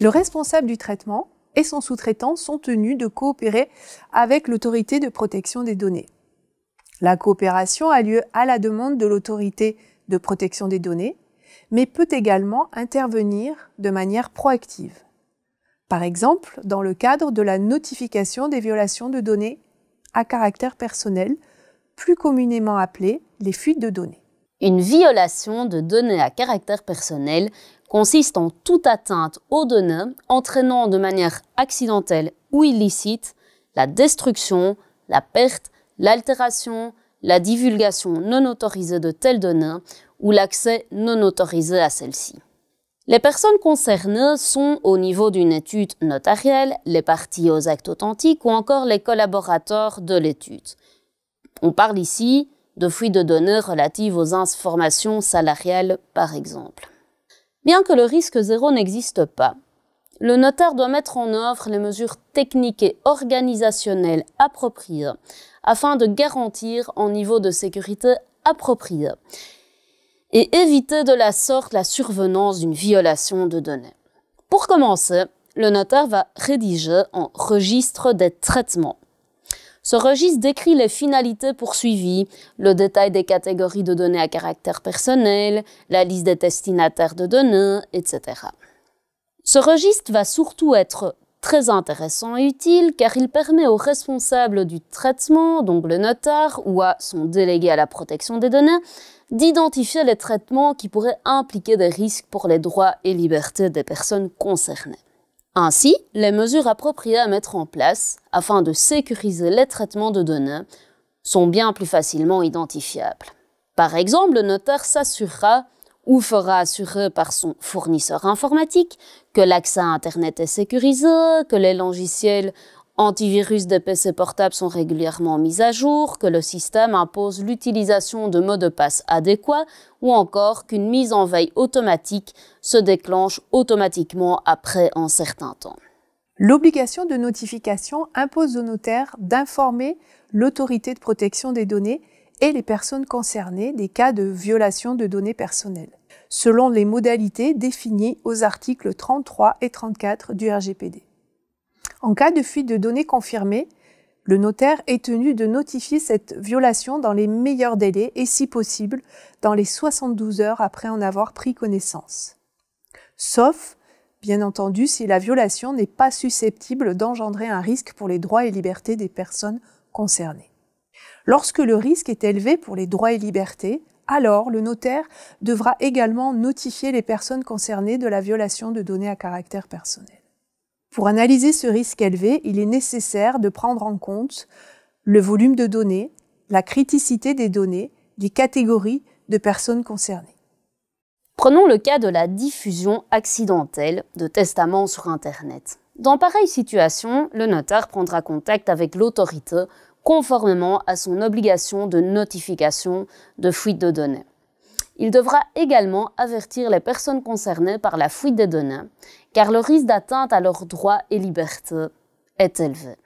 Le responsable du traitement et son sous-traitant sont tenus de coopérer avec l'autorité de protection des données. La coopération a lieu à la demande de l'autorité de protection des données, mais peut également intervenir de manière proactive. Par exemple, dans le cadre de la notification des violations de données à caractère personnel, plus communément appelées les fuites de données. Une violation de données à caractère personnel consiste en toute atteinte aux données entraînant de manière accidentelle ou illicite la destruction, la perte, l'altération, la divulgation non autorisée de telles données ou l'accès non autorisé à celles-ci. Les personnes concernées sont, au niveau d'une étude notarielle, les parties aux actes authentiques ou encore les collaborateurs de l'étude. On parle ici de fuites de données relatives aux informations salariales, par exemple. Bien que le risque zéro n'existe pas, le notaire doit mettre en œuvre les mesures techniques et organisationnelles appropriées afin de garantir un niveau de sécurité approprié et éviter de la sorte la survenance d'une violation de données. Pour commencer, le notaire va rédiger un registre des traitements. Ce registre décrit les finalités poursuivies, le détail des catégories de données à caractère personnel, la liste des destinataires de données, etc. Ce registre va surtout être très intéressant et utile car il permet au responsable du traitement, donc le notaire ou à son délégué à la protection des données, d'identifier les traitements qui pourraient impliquer des risques pour les droits et libertés des personnes concernées. Ainsi, les mesures appropriées à mettre en place afin de sécuriser les traitements de données sont bien plus facilement identifiables. Par exemple, le notaire s'assurera ou fera assurer par son fournisseur informatique que l'accès à Internet est sécurisé, que les logiciels antivirus des PC portables sont régulièrement mis à jour, que le système impose l'utilisation de mots de passe adéquats ou encore qu'une mise en veille automatique se déclenche automatiquement après un certain temps. L'obligation de notification impose au notaire d'informer l'autorité de protection des données et les personnes concernées des cas de violation de données personnelles, selon les modalités définies aux articles 33 et 34 du RGPD. En cas de fuite de données confirmée, le notaire est tenu de notifier cette violation dans les meilleurs délais et, si possible, dans les 72 heures après en avoir pris connaissance. Sauf, bien entendu, si la violation n'est pas susceptible d'engendrer un risque pour les droits et libertés des personnes concernées. Lorsque le risque est élevé pour les droits et libertés, alors le notaire devra également notifier les personnes concernées de la violation de données à caractère personnel. Pour analyser ce risque élevé, il est nécessaire de prendre en compte le volume de données, la criticité des données, les catégories de personnes concernées. Prenons le cas de la diffusion accidentelle de testaments sur Internet. Dans pareille situation, le notaire prendra contact avec l'autorité conformément à son obligation de notification de fuite de données. Il devra également avertir les personnes concernées par la fuite des données, car le risque d'atteinte à leurs droits et libertés est élevé.